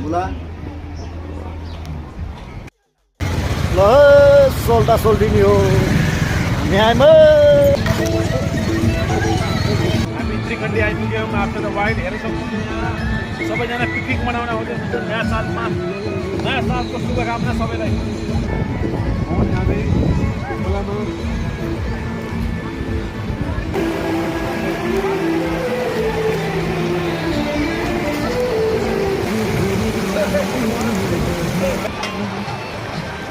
मुला ल सोल्टा सोल्टिनी हो न्यायमा हामी त्रिखण्डी आइपुग्यौँ आफ्टर द वाइल्ड हेर्न सक्नुहुन्छ सबैजना पिकनिक मनाउन आउँदै हुनुहुन्छ नयाँ सालको शुभकामना सबैलाई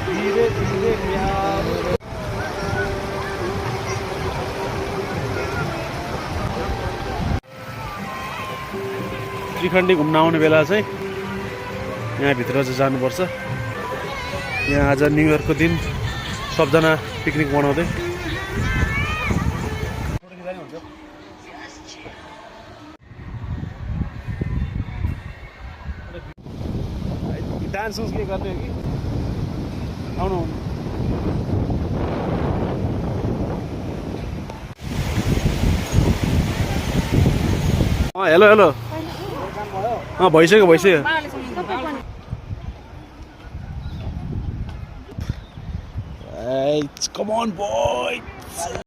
धीरे धीरे प्यार त्रिखण्डी घुम्न आउने बेला चाहिँ यहाँभित्र चाहिँ जानुपर्छ। यहाँ आज न्यु इयरको दिन सबजना पिकनिक मनाउँदै डान्स के गर्ने हो कि आउनु हेलो हेलो भइसक्यो कम अन बोय